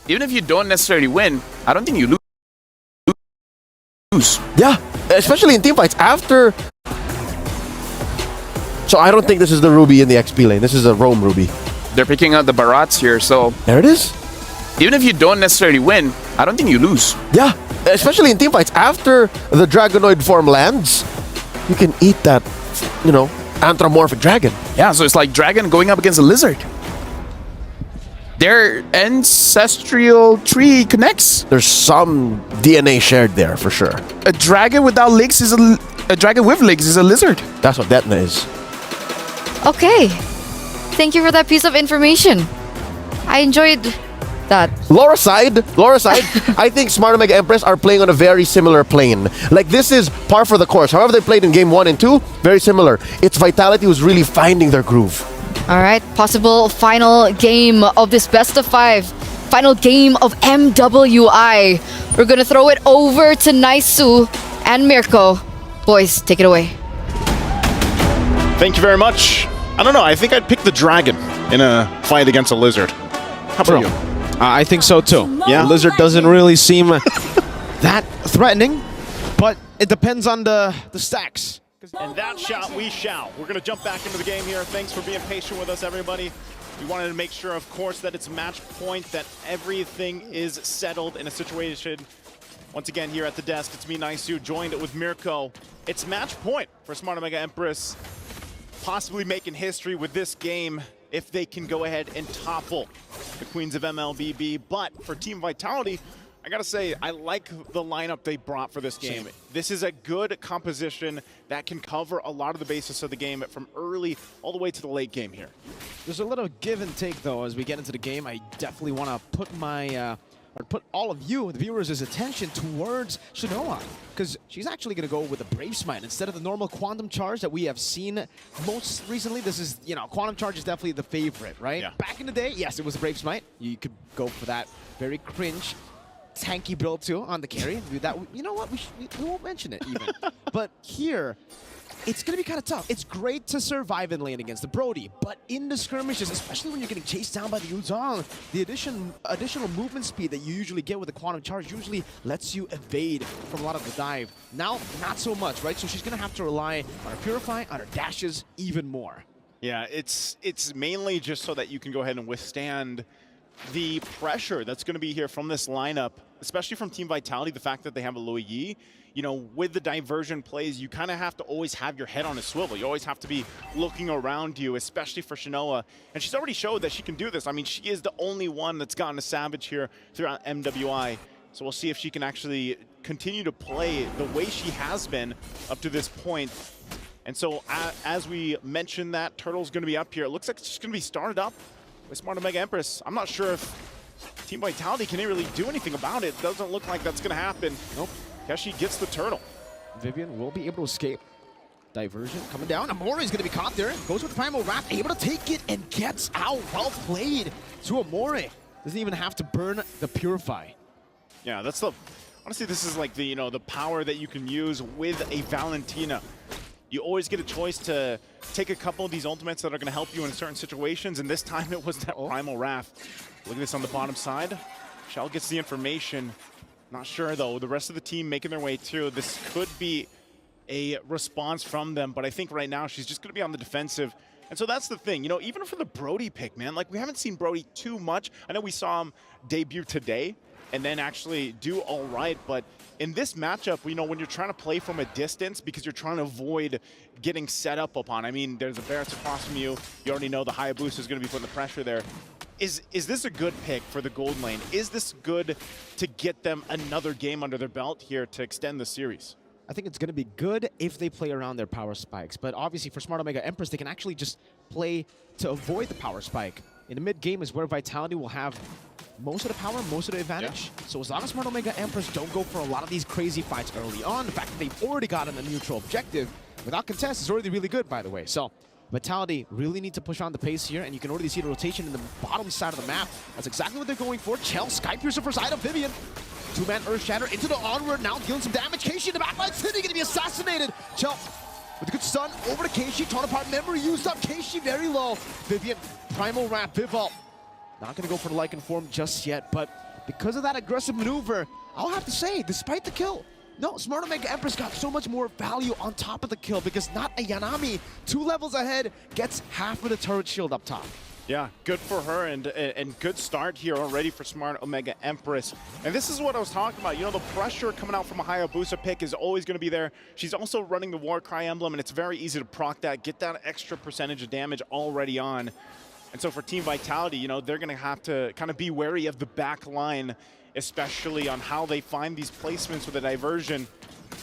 Even if you don't necessarily win, I don't think you lose. Yeah, especially in team fights after. So I don't think this is the Ruby in the XP lane. This is a roam Ruby. They're picking out the Barats here, so There it is. even if you don't necessarily win, I don't think you lose. Yeah, especially in team fights after the Dragonoid form lands, you can eat that, you know, anthropomorphic dragon. Yeah, so it's like Dragon going up against a Lizard. Their ancestral tree connects. There's some DNA shared there for sure. A dragon without legs is a dragon with legs is a Lizard. That's what Detna is. Okay. Thank you for that piece of information. I enjoyed that. Laura side, I think Smart Omega Empress are playing on a very similar plane. Like, this is par for the course. However they played in game 1 and 2, very similar. It's Vitality who's really finding their groove. All right, possible final game of this best of 5. Final game of MWI. We're gonna throw it over to Naisu and Mirko. Boys, take it away. Thank you very much. I don't know, I think I'd pick the dragon in a fight against a lizard. How about you? I think so too. Yeah. The lizard doesn't really seem that threatening, but it depends on the stacks. And that shot we shall. We're going to jump back into the game here. Thanks for being patient with us, everybody. We wanted to make sure, of course, that it's match point, that everything is settled in a situation. Once again, here at the desk, it's me, Naisu, joined with Mirko. It's match point for Smart Omega Empress, possibly making history with this game if they can go ahead and topple the Queens of MLBB. But for Team Vitality, I gotta say, I like the lineup they brought for this game. This is a good composition that can cover a lot of the basis of the game from early all the way to the late game here. There's a little give and take though as we get into the game. I definitely want to put my put all of you, the viewers' attention towards Shinoa, because she's actually going to go with a Brave Smite instead of the normal Quantum Charge that we have seen most recently. This is, you know, Quantum Charge is definitely the favorite, right? Yeah. Back in the day, yes, it was a Brave Smite. You could go for that very cringe, tanky build too on the carry. That, you know what, we won't mention it even. But here, it's going to be kind of tough. It's great to survive in lane against the Brody, but in the skirmishes, especially when you're getting chased down by the Yuzong, the additional movement speed that you usually get with the Quantum Charge usually lets you evade from a lot of the dive. Now, not so much, right? So she's going to have to rely on her Purify, on her dashes even more. Yeah, it's mainly just so that you can go ahead and withstand the pressure that's going to be here from this lineup, especially from Team Vitality, the fact that they have a Luo Yi. You know, with the diversion plays, you kind of have to always have your head on a swivel. You always have to be looking around you, especially for Shinoa. And she's already showed that she can do this. I mean, she is the only one that's gotten a Savage here throughout MWI. So we'll see if she can actually continue to play the way she has been up to this point. And so as we mentioned that, Turtle's going to be up here. It looks like it's just going to be started up with Smart Omega Empress. I'm not sure if Team Vitality can really do anything about it. Doesn't look like that's going to happen. Nope. Keshi gets the turtle. Vivian will be able to escape. Diversion coming down. Amore is going to be caught there. Goes with the Primal Wrath, able to take it and gets out. Well played to Amore. Doesn't even have to burn the Purify. Yeah, that's the... Honestly, this is like the, you know, the power that you can use with a Valentina. You always get a choice to take a couple of these ultimates that are going to help you in certain situations, and this time it was that Primal Wrath. Look at this on the bottom side. Shell gets the information. Not sure, though. The rest of the team making their way through. This could be a response from them, but I think right now she's just going to be on the defensive. And so that's the thing. You know, even for the Brody pick, man, like we haven't seen Brody too much. I know we saw him debut today and then actually do all right, but in this matchup, you know, when you're trying to play from a distance because you're trying to avoid getting set up upon. I mean, there's a Barret's across from you. You already know the Hayabusa is going to be putting the pressure there. Is this a good pick for the gold lane? Is this good to get them another game under their belt here to extend the series? I think it's going to be good if they play around their power spikes. But obviously for Smart Omega Empress, they can actually just play to avoid the power spike. In the mid game is where Vitality will have most of the power, most of the advantage. Yeah. So as long as Smart Omega Empress don't go for a lot of these crazy fights early on, the fact that they've already gotten a neutral objective without contest is already really good, by the way. So Vitality really need to push on the pace here, and you can already see the rotation in the bottom side of the map. That's exactly what they're going for. Chell, Sky Piercer for side of Vivian. Two-man Earth Shatter into the onward, now dealing some damage. Keishi in the backline, City gonna be assassinated. Chell with a good stun over to Keishi, torn apart, memory used up. Keishi very low. Vivian, Primal Wrath, Vivalt. Not gonna go for the Lycan form just yet, but because of that aggressive maneuver, I'll have to say, despite the kill, no, Smart Omega Empress got so much more value on top of the kill because not a Yanami, 2 levels ahead, gets half of the turret shield up top. Yeah, good for her and good start here already for Smart Omega Empress. And this is what I was talking about. You know, the pressure coming out from a Hayabusa pick is always going to be there. She's also running the Warcry emblem, and it's very easy to proc that, get that extra percentage of damage already on. And so for Team Vitality, you know, they're going to have to kind of be wary of the back line, especially on how they find these placements with a diversion.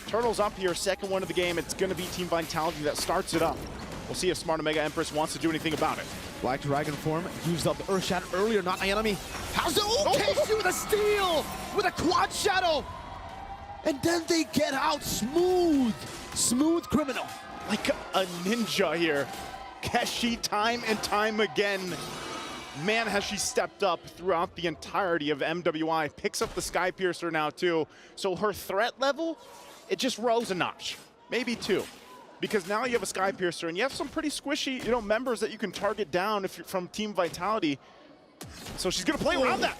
Turtle's up here, second one of the game. It's going to be Team Vitality that starts it up. We'll see if Smart Omega Empress wants to do anything about it. Black Dragon form used up the Earth Shadow earlier, not Ayanami. How's it? Okay, with a steal! With a quad shadow! And then they get out smooth! Smooth criminal. Like a ninja here. Keshi time and time again. Man, has she stepped up throughout the entirety of MWI. Picks up the Sky Piercer now too. So her threat level, it just rose a notch. Maybe 2. Because now you have a Sky Piercer and you have some pretty squishy, you know, members that you can target down if you're from Team Vitality. So she's gonna play around that.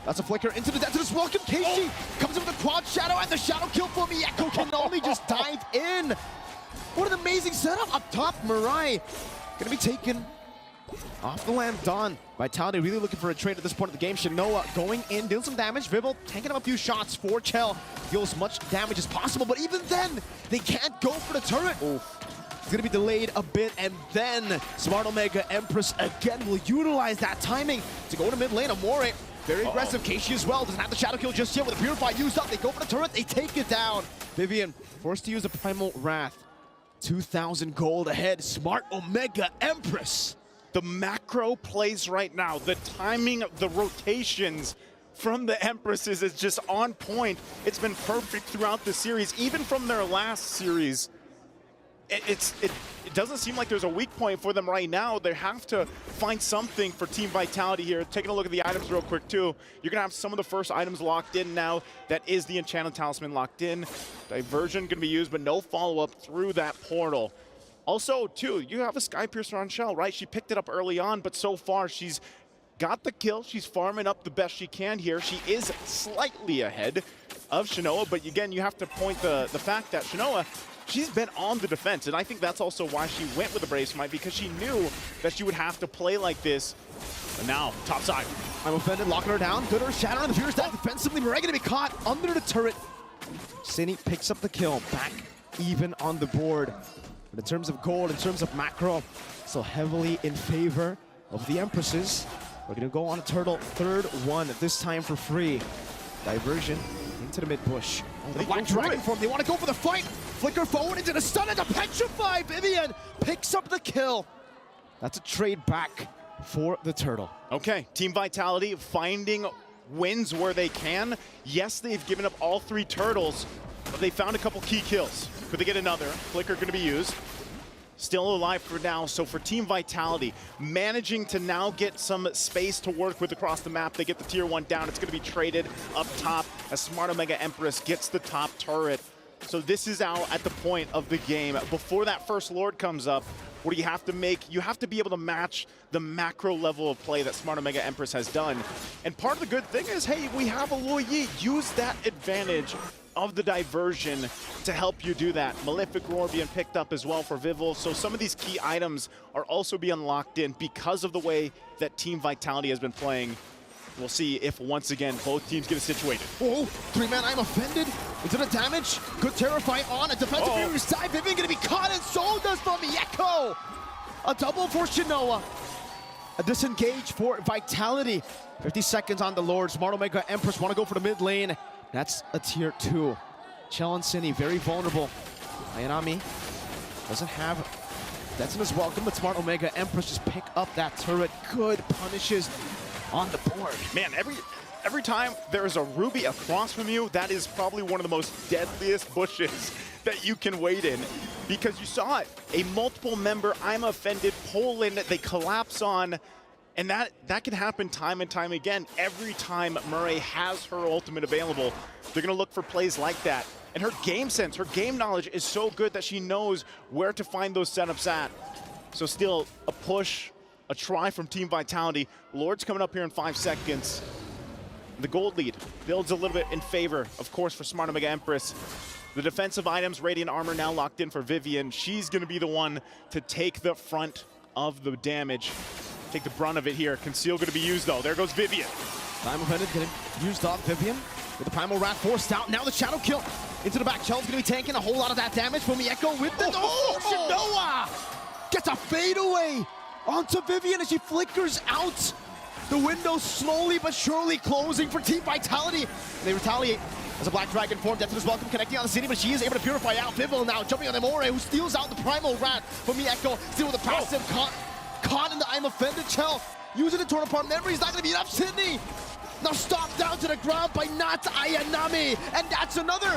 That's a flicker into the Death Welcome. Casey comes in with a quad shadow and the shadow kill for Miyako can only just dive in. What an amazing setup up top. Mirai gonna be taken off the lamp. Dawn. Vitality really looking for a trade at this point of the game. Shinoa going in, dealing some damage. Vivel tanking up a few shots for Chell. Deals as much damage as possible, but even then, they can't go for the turret. It's gonna be delayed a bit, and then Smart Omega Empress again will utilize that timing to go to mid lane. Amore, very aggressive. Keishi as well, doesn't have the Shadow Kill just yet with the Purify used up. They go for the turret, they take it down. Vivian forced to use the Primal Wrath. 2,000 gold ahead, Smart Omega Empress. The macro plays right now, the timing of the rotations from the Empresses is just on point. It's been perfect throughout the series, even from their last series. It doesn't seem like there's a weak point for them right now. They have to find something for Team Vitality here. Taking a look at the items real quick too. You're gonna have some of the first items locked in now. That is the Enchanted Talisman locked in. Diversion gonna be used, but no follow-up through that portal. Also, too, you have a Sky Piercer on Shell, right? She picked it up early on, but so far she's got the kill. She's farming up the best she can here. She is slightly ahead of Shinoa, but again, you have to point the fact that Shinoa, she's been on the defense, and I think that's also why she went with the Brave Smite, because she knew that she would have to play like this. And now, top side. I'm offended, locking her down. Good Earth Shadow on the Furious Death defensively. Mirai gonna be caught under the turret. Cine picks up the kill, back even on the board. But in terms of gold, in terms of macro, still heavily in favor of the Empresses. We're gonna go on a turtle, third one, this time for free. Diversion into the mid bush. The Black Dragon form, they want to go for the fight. Flicker forward into the stun and the Petrify. Vivian picks up the kill. That's a trade back for the turtle. Okay, Team Vitality finding wins where they can. Yes, they've given up all 3 turtles, but they found a couple key kills. Could they get another? Flicker going to be used. Still alive for now, so for Team Vitality, managing to now get some space to work with across the map. They get the tier 1 down. It's going to be traded up top as Smart Omega Empress gets the top turret. So this is now at the point of the game. Before that first Lord comes up, what do you have to make? You have to be able to match the macro level of play that Smart Omega Empress has done. And part of the good thing is, hey, we have a Luo Yi. Use that advantage of the diversion to help you do that. Malefic Roar being picked up as well for Vivel. So some of these key items are also being locked in because of the way that Team Vitality has been playing. We'll see if once again both teams get it situated. Oh, 3-man, I'm offended. Into the damage. Good Terrify on a defensive Fury side. Vivian gonna be caught, and so does Miyako. A double for Shinoa. A disengage for Vitality. 50 seconds on the Lord. Smart Omega Empress want to go for the mid lane. That's a tier 2. Chell and Cine very vulnerable. Ayanami doesn't have Detona's welcome, but Smart Omega Empress just pick up that turret. Good punishes on the board. Man, every time there is a Ruby across from you, that is probably one of the most deadliest bushes that you can wait in. Because you saw it, a multiple member I'm offended pull in, they collapse on, and that can happen time and time again. Every time Murray has her ultimate available, they're gonna look for plays like that. And her game sense, her game knowledge is so good that she knows where to find those setups at. So still a push, a try from Team Vitality. Lord's coming up here in 5 seconds. The gold lead builds a little bit in favor, of course, for Smart Omega Empress. The defensive items, Radiant Armor now locked in for Vivian. She's going to be the one to take the front of the damage. Take the brunt of it here. Conceal going to be used, though. There goes Vivian. Time offended getting used up. Vivian with the Primal Rat forced out. Now the Shadow Kill into the back. Shell's going to be tanking a whole lot of that damage from Mieko with the... Oh, Shinoa gets a fadeaway onto Vivian as she flickers out. The window slowly but surely closing for Team Vitality. They retaliate as a Black Dragon form. Death is welcome, connecting on the city, but she is able to purify out. Vivel now jumping on Emore, who steals out the Primal Rat from Mieko. Still with the passive caught in the I'm Offended shell. Using the torn apart memory, he's not going to be enough. Sydney now stopped down to the ground by not Ayanami, and that's another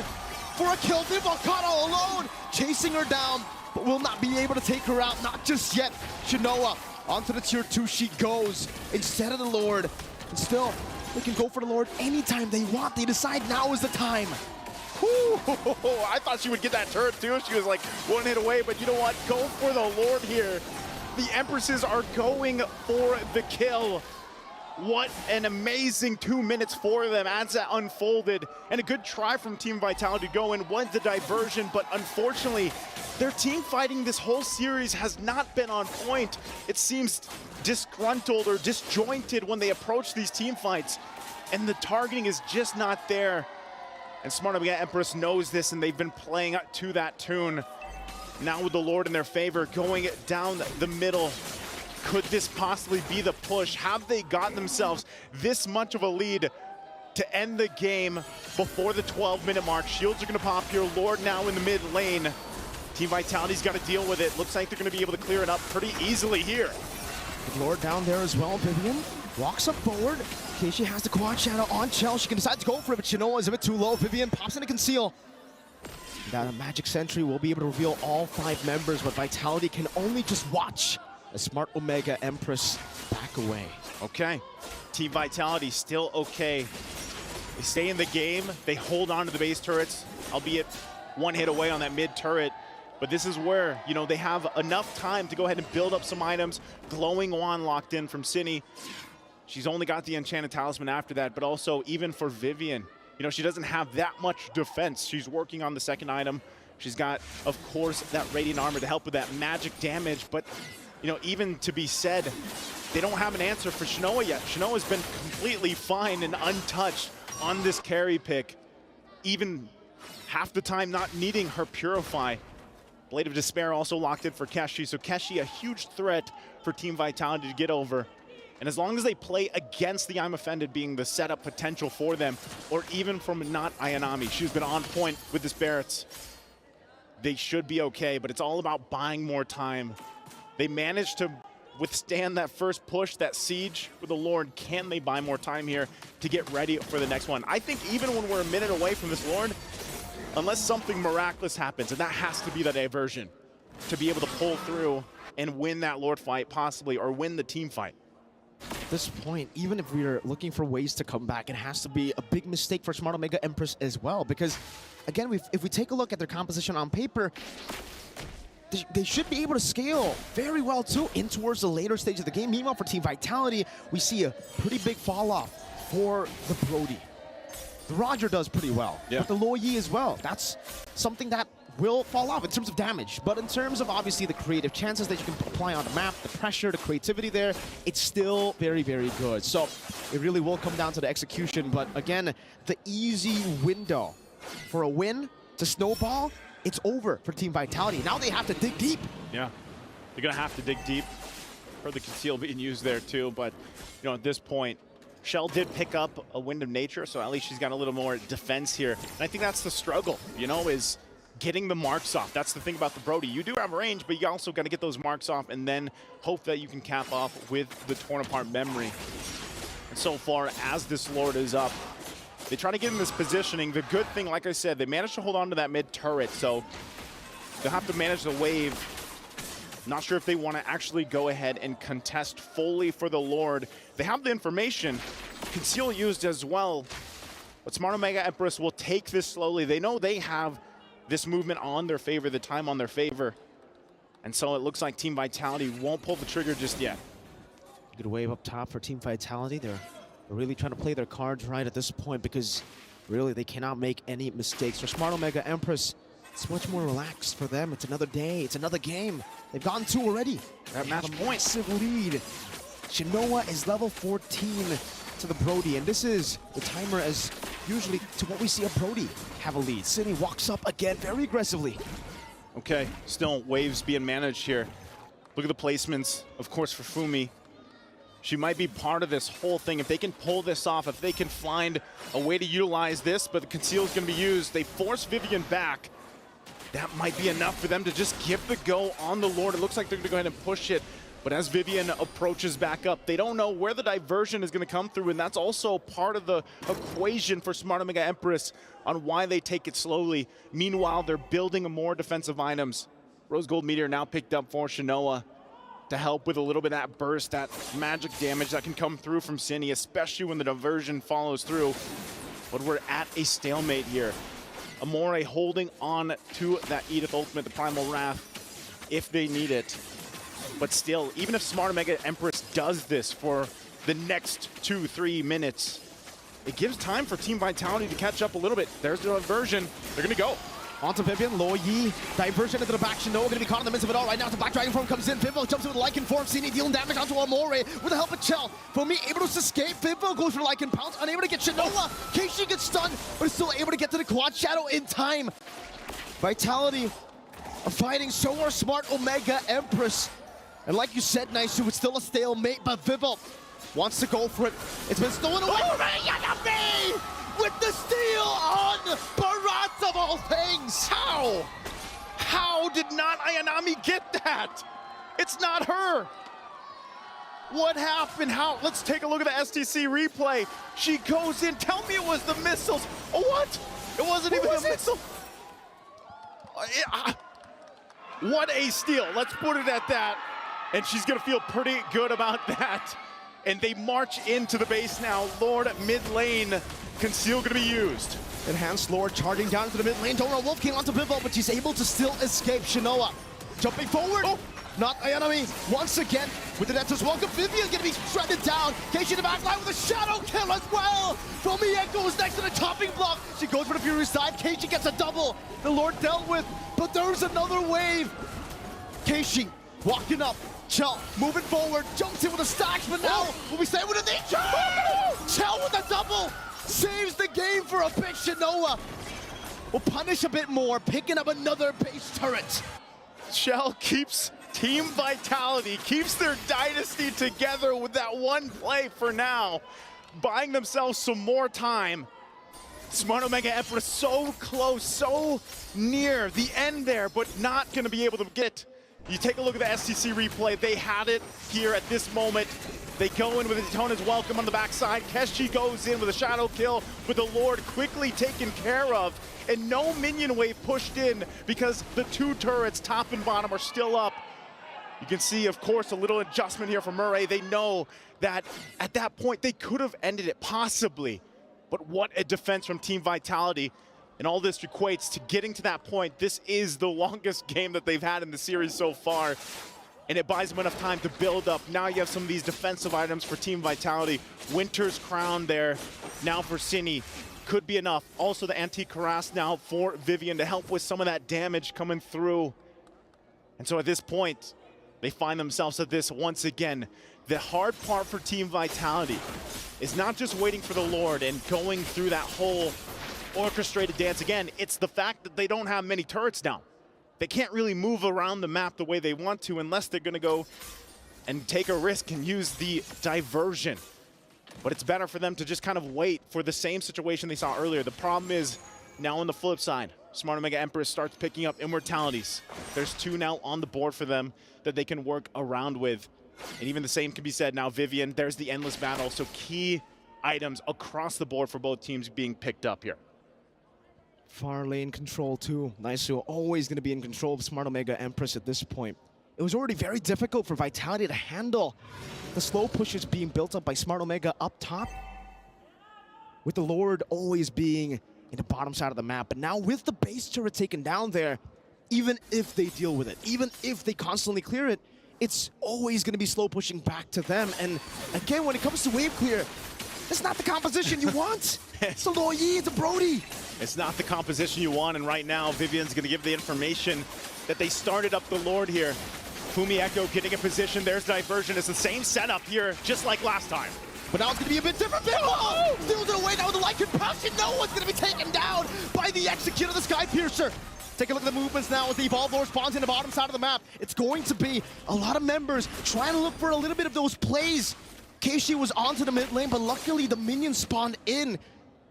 for a kill. Vivel caught all alone, chasing her down, but will not be able to take her out. Not just yet. Shinoa onto the tier 2 she goes instead of the Lord, and still they can go for the Lord anytime they want. They decide now is the time. Whew, I thought she would get that turret too. She was like one hit away, but you know what? Go for the Lord here. The Empresses are going for the kill. What an amazing 2 minutes for them as that unfolded. And a good try from Team Vitality to go in, won the diversion, but unfortunately, their team fighting this whole series has not been on point. It seems disgruntled or disjointed when they approach these team fights, and the targeting is just not there. And Smart Omega Empress knows this, and they've been playing to that tune. Now with the Lord in their favor, going down the middle. Could this possibly be the push? Have they gotten themselves this much of a lead to end the game before the 12-minute mark? Shields are going to pop here. Lord now in the mid lane. Team Vitality's got to deal with it. Looks like they're going to be able to clear it up pretty easily here. With Lord down there as well. Vivian walks up forward. Okay, she has the quad shadow on Shell. She can decide to go for it, but Shinoa is a bit too low. Vivian pops into Conceal. That a Magic Sentry will be able to reveal all 5 members, but Vitality can only just watch as Smart Omega Empress back away. Okay, Team Vitality still okay. They stay in the game. They hold on to the base turrets, albeit one hit away on that mid turret. But this is where, you know, they have enough time to go ahead and build up some items. Glowing Wand locked in from Cine. She's only got the Enchanted Talisman after that, but also even for Vivian, you know, she doesn't have that much defense. She's working on the second item. She's got, of course, that Radiant Armor to help with that magic damage, but, you know, even to be said, they don't have an answer for Shinoa yet. Shinoa's been completely fine and untouched on this carry pick, even half the time not needing her Purify. Blade of Despair also locked in for Keshi, so Keshi a huge threat for Team Vitality to get over. And as long as they play against the I'm Offended being the setup potential for them, or even from not Ayanami, she's been on point with this Barrett's, they should be okay, but it's all about buying more time. They managed to withstand that first push, that siege with the Lord. Can they buy more time here to get ready for the next one? I think even when we're a minute away from this Lord, unless something miraculous happens, and that has to be the diversion, to be able to pull through and win that Lord fight possibly, or win the team fight. At this point, even if we're looking for ways to come back, it has to be a big mistake for Smart Omega Empress as well, because again, if we take a look at their composition on paper, they should be able to scale very well too in towards the later stage of the game. Meanwhile, for Team Vitality, we see a pretty big fall off for the Brody. The Roger does pretty well, yeah, but the Lo Yi as well. That's something that will fall off in terms of damage, but in terms of obviously the creative chances that you can apply on the map, the pressure, the creativity there, it's still very, very good. So it really will come down to the execution, but again, the easy window for a win to snowball, it's over for Team Vitality. Now they have to dig deep. Yeah, they're gonna have to dig deep. Heard the Conceal being used there too, but you know, at this point, Shell did pick up a Wind of Nature, so at least she's got a little more defense here. And I think that's the struggle, you know, is getting the marks off. That's the thing about the Brody. You do have range, but you also got to get those marks off and then hope that you can cap off with the torn apart memory. And so far, as this Lord is up, they try to get in this positioning. The good thing, like I said, they managed to hold on to that mid turret, so they'll have to manage the wave. Not sure if they want to actually go ahead and contest fully for the Lord. They have the information. Conceal used as well. But Smart Omega Empress will take this slowly. They know they have this movement on their favor, the time on their favor. And so it looks like Team Vitality won't pull the trigger just yet. Good wave up top for Team Vitality. They're really trying to play their cards right at this point because really they cannot make any mistakes. For Smart Omega Empress, it's much more relaxed for them. It's another day, it's another game. They've gotten 2 already. At match point. Massive lead. Shinoa is level 14 to the Brody, and this is the timer as usually to what we see a Brody have a lead. City walks up again very aggressively. Okay, still waves being managed here. Look at the placements, of course, for Fumi. She might be part of this whole thing. If they can pull this off, if they can find a way to utilize this, but the conceal is going to be used, they force Vivian back. That might be enough for them to just give the go on the Lord. It looks like they're going to go ahead and push it. But as Vivian approaches back up, they don't know where the diversion is going to come through, and that's also part of the equation for Smart Omega Empress on why they take it slowly. Meanwhile, they're building more defensive items. Rose Gold Meteor now picked up for Shinoa to help with a little bit of that burst, that magic damage that can come through from Cine, especially when the diversion follows through. But we're at a stalemate here. Amore holding on to that Edith ultimate, the Primal Wrath, if they need it. But still, even if Smart Omega Empress does this for the next 2-3 minutes, it gives time for Team Vitality to catch up a little bit. There's the diversion. They're going to go. Onto Vivian, Lo Yi, diversion into the back. Shinoa going to be caught in the midst of it all right now. The Black Dragon form comes in. Vivo jumps in with Lycan form. Cine dealing damage onto Amore with the help of Chell. Fumi able to escape. Vivo goes for Lycan pounce, unable to get Shinoa. Keishi gets stunned, but is still able to get to the quad shadow in time. Vitality are fighting, so are Smart Omega Empress. And like you said, Naisu, it's still a stalemate, but Vivo wants to go for it. It's been stolen away from Ayanami with the steal on Barat of all things. How? How did not Ayanami get that? It's not her. What happened? How? Let's take a look at the STC replay. She goes in. Tell me it was the missiles. Oh, what? It wasn't even the missile. What a steal. Let's put it at that. And she's going to feel pretty good about that. And they march into the base now. Lord mid lane. Conceal going to be used. Enhanced Lord charging down into the mid lane. Dora Wolf King onto Vivo, but she's able to still escape. Shinoa jumping forward. Oh. Not Ayanami. Once again with the Nexus Welcome. Vivian going to be shredded down. Keishi in the back line with a shadow kill as well. Fumi goes next to the chopping block. She goes for the Fury side. Keishi gets a double. The Lord dealt with, but there's another wave. Keishi walking up. Chell moving forward, jumps in with a stack, but now will we stay with a nature? Chell with a double, saves the game for a big Shinoa. Will punish a bit more, picking up another base turret. Chell keeps Team Vitality, keeps their dynasty together with that one play for now, buying themselves some more time. Smart Omega Empress so close, so near the end there, but not going to be able to get. You take a look at the STC replay, they had it here at this moment. They go in with a Daytona's Welcome on the backside. Keshi goes in with a shadow kill with the Lord quickly taken care of. And no minion wave pushed in because the 2 turrets, top and bottom, are still up. You can see, of course, a little adjustment here from Murray. They know that at that point they could have ended it, possibly. But what a defense from Team Vitality. And all this equates to getting to that point. This is the longest game that they've had in the series so far. And it buys them enough time to build up. Now you have some of these defensive items for Team Vitality. Winter's Crown there, now for Cine. Could be enough. Also the Antique Harass now for Vivian to help with some of that damage coming through. And so at this point, they find themselves at this once again. The hard part for Team Vitality is not just waiting for the Lord and going through that whole orchestrated dance again. It's the fact that they don't have many turrets now. They can't really move around the map the way they want to unless they're going to go and take a risk and use the diversion. But it's better for them to just kind of wait for the same situation they saw earlier. The problem is now on the flip side, Smart Omega Empress starts picking up immortalities. There's 2 now on the board for them that they can work around with. And even the same can be said now, Vivian, there's the endless battle. So key items across the board for both teams being picked up here. Far lane control too. Naisu always going to be in control of Smart Omega Empress at this point. It was already very difficult for Vitality to handle the slow pushes being built up by Smart Omega up top, with the Lord always being in the bottom side of the map. But now with the base turret taken down there, even if they deal with it, even if they constantly clear it, it's always going to be slow pushing back to them. And again, when it comes to wave clear, That's not the composition you want. It's a Loyi, it's a Brody. It's not the composition you want, and right now, Vivian's going to give the information that they started up the Lord here. Fumi Echo getting in position. There's diversion. It's the same setup here, just like last time. But now it's going to be a bit different. Steals it away now with the light compassion. No one's going to be taken down by the executor, the Sky Piercer. Take a look at the movements now as the Evolved Lord spawns in the bottom side of the map. It's going to be a lot of members trying to look for a little bit of those plays. Keishi was onto the mid lane, but luckily the minions spawned in.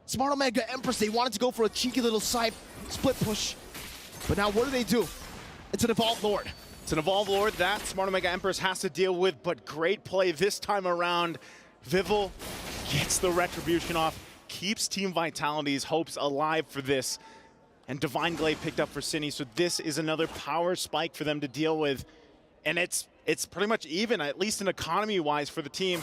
Smart Omega Empress, they wanted to go for a cheeky little side split push. But now what do? It's an Evolved Lord. It's an Evolved Lord that Smart Omega Empress has to deal with, but great play this time around. Vivel gets the retribution off, keeps Team Vitality's hopes alive for this. And Divine Glaive picked up for Cine, so this is another power spike for them to deal with. And it's pretty much even, at least in economy-wise, for the team.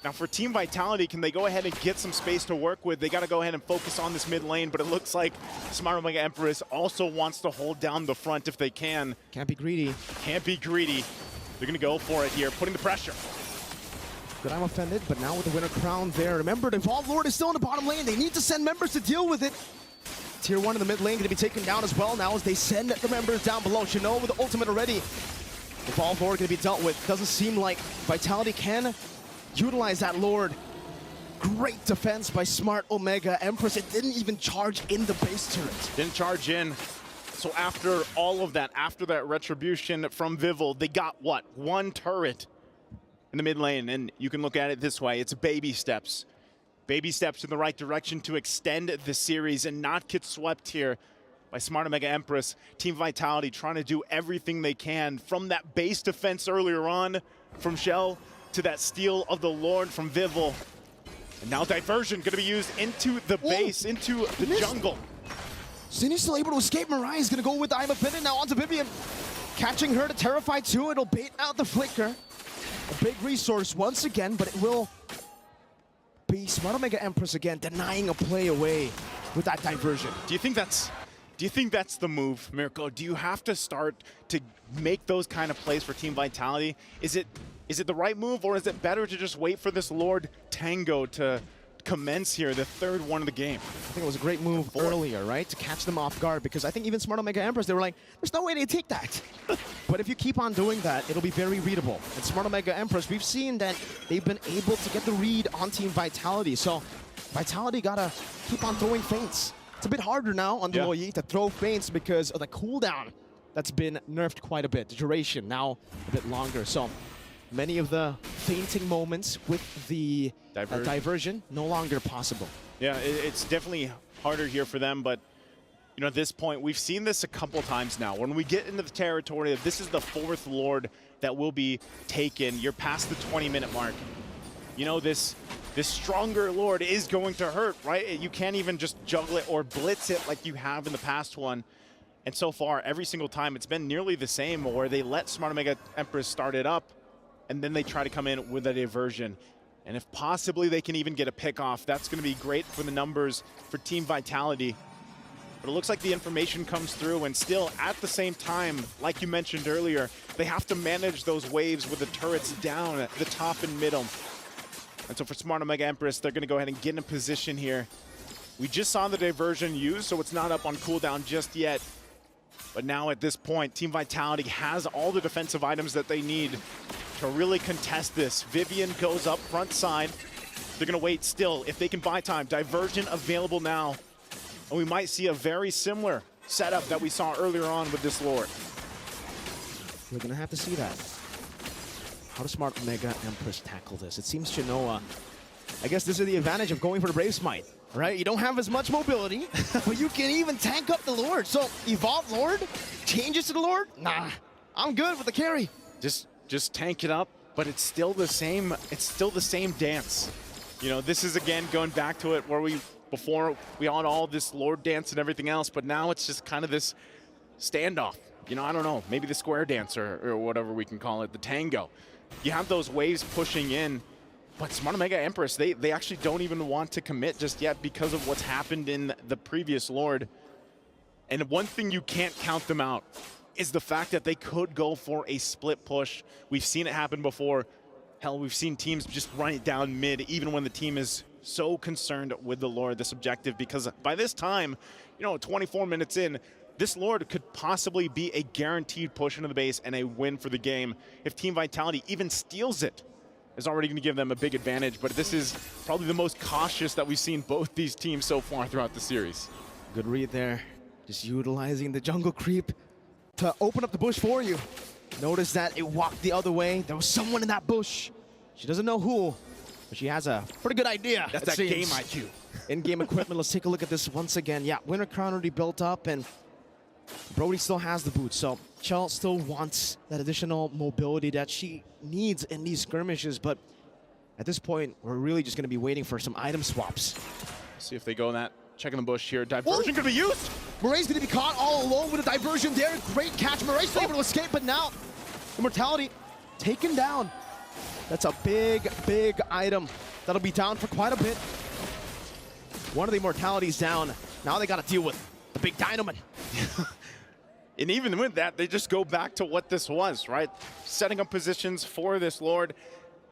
Now for Team Vitality, can they go ahead and get some space to work with? They got to go ahead and focus on this mid lane, but it looks like Smart Omega Empress also wants to hold down the front if they can. Can't be greedy. Can't be greedy. They're going to go for it here, putting the pressure. Good, I'm offended, but now with the winner crown there. Remember, the Evolved Lord is still in the bottom lane. They need to send members to deal with it. Tier 1 in the mid lane going to be taken down as well now as they send the members down below. Shino with the ultimate already. Evolved Lord going to be dealt with. Doesn't seem like Vitality can utilize that Lord. Great defense by Smart Omega Empress. It didn't even charge in the base turret. Didn't charge in. So after all of that, after that retribution from Vivel, they got what? One turret in the mid lane. And you can look at it this way. It's baby steps. Baby steps in the right direction to extend the series and not get swept here by Smart Omega Empress. Team Vitality trying to do everything they can from that base defense earlier on from Shell to that steal of the Lord from Vivel. And now diversion going to be used into the base, into the jungle. Cine's still able to escape. Mariah is going to go with the I'm Offended now onto Vivian. Catching her to Terrify too. It'll bait out the Flicker. A big resource once again, but it will be Smart Omega Empress again, denying a play away with that diversion. Do you think that's the move, Mirko? Do you have to start to make those kind of plays for Team Vitality? Is it the right move, or is it better to just wait for this Lord Tango to commence here, the third one of the game? I think it was a great move earlier, right? To catch them off guard, because I think even Smart Omega Empress, they were like, there's no way they take that. But if you keep on doing that, it'll be very readable. And Smart Omega Empress, we've seen that they've been able to get the read on Team Vitality. So Vitality gotta keep on throwing feints. It's a bit harder now on the Loyi to throw feints because of the cooldown that's been nerfed quite a bit. The duration now a bit longer. So many of the feinting moments with the diversion no longer possible. Yeah, it's definitely harder here for them, but you know, at this point, we've seen this a couple times now. When we get into the territory of this is the fourth Lord that will be taken, you're past the 20-minute mark. You know, this stronger Lord is going to hurt, right? You can't even just juggle it or blitz it like you have in the past one. And so far, every single time, it's been nearly the same, where they let Smart Omega Empress start it up, and then they try to come in with a diversion. And if possibly they can even get a pick off, that's going to be great for the numbers for Team Vitality. But it looks like the information comes through, and still at the same time, like you mentioned earlier, they have to manage those waves with the turrets down at the top and middle. And so for Smart Omega Empress, they're going to go ahead and get in position here. We just saw the diversion used, so it's not up on cooldown just yet. But now at this point, Team Vitality has all the defensive items that they need to really contest this. Vivian goes up front side. They're going to wait still if they can buy time. Diversion available now. And we might see a very similar setup that we saw earlier on with this Lord. We're going to have to see that. How does Smart Omega Empress tackle this? It seems Shinoa, I guess this is the advantage of going for the Brave Smite, right? You don't have as much mobility, but you can even tank up the Lord. So Evolved Lord changes to the Lord? Nah, I'm good with the carry. Just tank it up, but it's still the same. It's still the same dance. You know, this is again going back to it where before we had all this Lord dance and everything else, but now it's just kind of this standoff. You know, I don't know, maybe the square dance or whatever we can call it, the tango. You have those waves pushing in, but Smart Omega Empress, they actually don't even want to commit just yet because of what's happened in the previous Lord. And one thing you can't count them out is the fact that they could go for a split push. We've seen it happen before. Hell, we've seen teams just run it down mid, even when the team is so concerned with the Lord, this objective, because by this time, 24 minutes in, this Lord could possibly be a guaranteed push into the base and a win for the game. If Team Vitality even steals it, is already going to give them a big advantage, but this is probably the most cautious that we've seen both these teams so far throughout the series. Good read there. Just utilizing the jungle creep to open up the bush for you. Notice that it walked the other way. There was someone in that bush. She doesn't know who, but she has a pretty good idea. That's that game IQ. In-game equipment, let's take a look at this once again. Yeah, Winter Crown already built up, and Brody still has the boots, so Chell still wants that additional mobility that she needs in these skirmishes, but at this point, we're really just going to be waiting for some item swaps. See if they go in that. Checking the bush here. Diversion could be used. Murray's going to be caught all alone with a diversion there. Great catch. Murray's able to escape, but now Immortality taken down. That's a big, big item. That'll be down for quite a bit. One of the Immortalities down. Now they got to deal with the big Dynaman. And even with that, they just go back to what this was, right? Setting up positions for this Lord.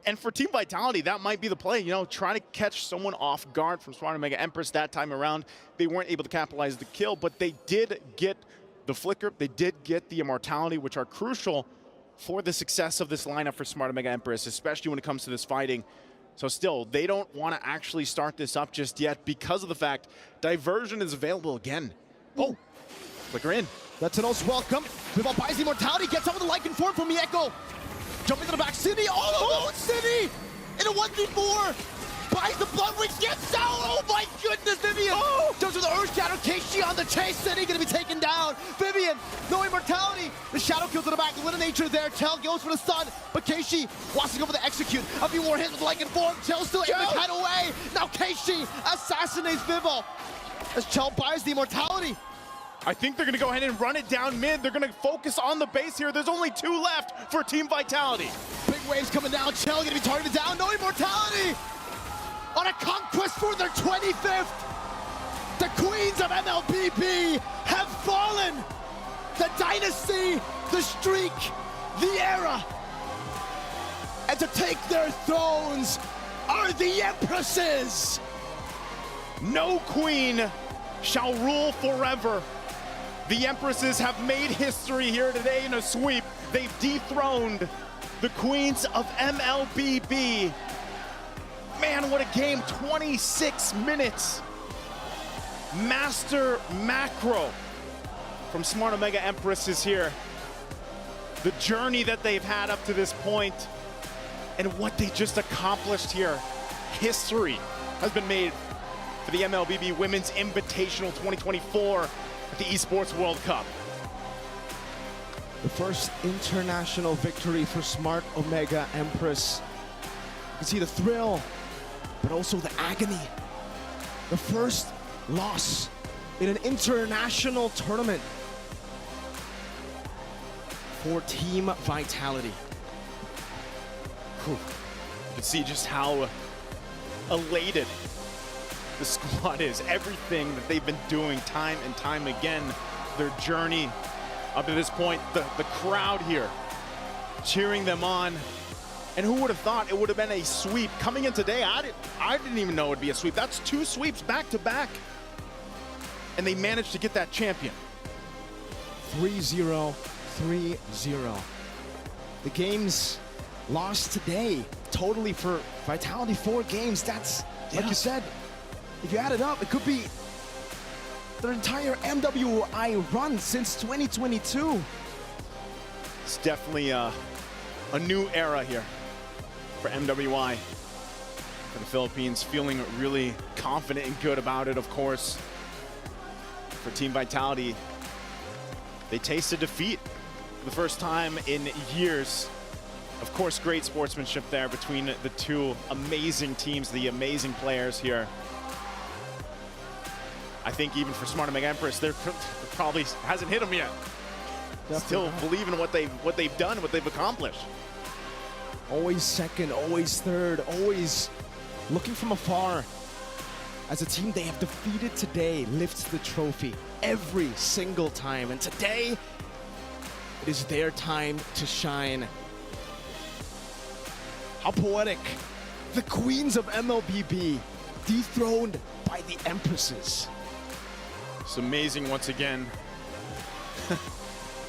And for Team Vitality, that might be the play, trying to catch someone off guard from Smart Omega Empress that time around. They weren't able to capitalize the kill, but they did get the flicker. They did get the Immortality, which are crucial for the success of this lineup for Smart Omega Empress, especially when it comes to this fighting. So still, they don't want to actually start this up just yet because of the fact Diversion is available again. Oh, flicker in. That's an most welcome. Vival buys the Immortality, gets out with the Lycan form from Mieko. Jumping to the back, City, all alone, City! In a 1v4, buys the Blood Wings, gets out! Oh my goodness, Vivian! Oh! Jumps with the Earth Shadow, Keishi on the chase, City gonna be taken down. Vivian, no Immortality! The Shadow kill to the back, Lunar Nature there, Chell goes for the stun, but Keishi wants to go for the execute. A few more hits with Lycan form, Chell still able to kite away! Now Keishi assassinates Vival as Chell buys the Immortality. I think they're going to go ahead and run it down mid. They're going to focus on the base here. There's only 2 left for Team Vitality. Big waves coming down. Chell going to be targeted down. No Immortality! On a conquest for their 25th! The Queens of MLBB have fallen! The dynasty, the streak, the era! And to take their thrones are the Empresses! No queen shall rule forever. The Empresses have made history here today in a sweep. They've dethroned the Queens of MLBB. Man, what a game, 26 minutes. Master Macro from Smart Omega Empress is here. The journey that they've had up to this point and what they just accomplished here. History has been made for the MLBB Women's Invitational 2024 at the Esports World Cup. The first international victory for Smart Omega Empress. You can see the thrill, but also the agony. The first loss in an international tournament for Team Vitality. Whew. You can see just how elated the squad is. Everything that they've been doing time and time again, their journey up to this point, the crowd here cheering them on. And who would have thought it would have been a sweep coming in today? I didn't even know it would be a sweep. That's 2 sweeps back to back. And they managed to get that champion. 3-0, 3-0. The games lost today, totally for Vitality, 4 games. That's, like you said, if you add it up, it could be their entire MWI run since 2022. It's definitely a new era here for MWI. For the Philippines, feeling really confident and good about it, of course. For Team Vitality, they tasted defeat for the first time in years. Of course, great sportsmanship there between the 2 amazing teams, the amazing players here. I think even for Smart Omega Empress, they're probably hasn't hit them yet. Still believing in what they've done, what they've accomplished. Always second, always third, always looking from afar. As a team they have defeated today lifts the trophy every single time. And today, it is their time to shine. How poetic. The Queens of MLBB dethroned by the Empresses. It's amazing once again.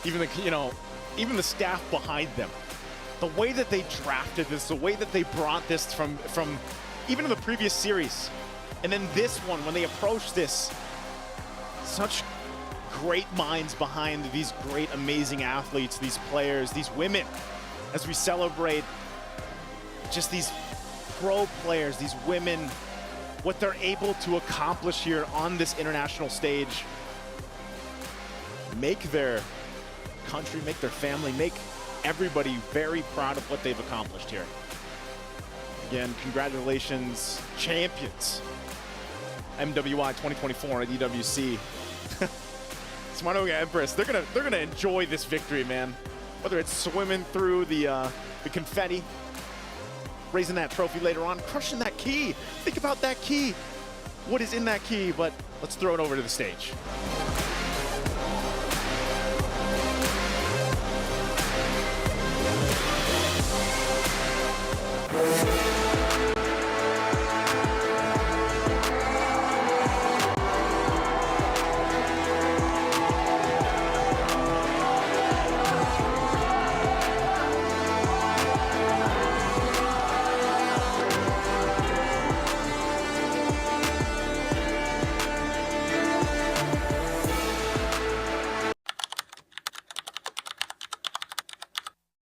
Even the staff behind them, the way that they drafted this, the way that they brought this from even in the previous series, and then this one when they approached this, such great minds behind these great, amazing athletes, these players, these women, as we celebrate just these pro players, these women, what they're able to accomplish here on this international stage. Make their country, make their family, make everybody very proud of what they've accomplished here. Again, congratulations, champions. MWI 2024 at EWC. Smart Omega Empress, they're gonna enjoy this victory, man. Whether it's swimming through the confetti, raising that trophy later on, crushing that key. Think about that key. What is in that key? But let's throw it over to the stage.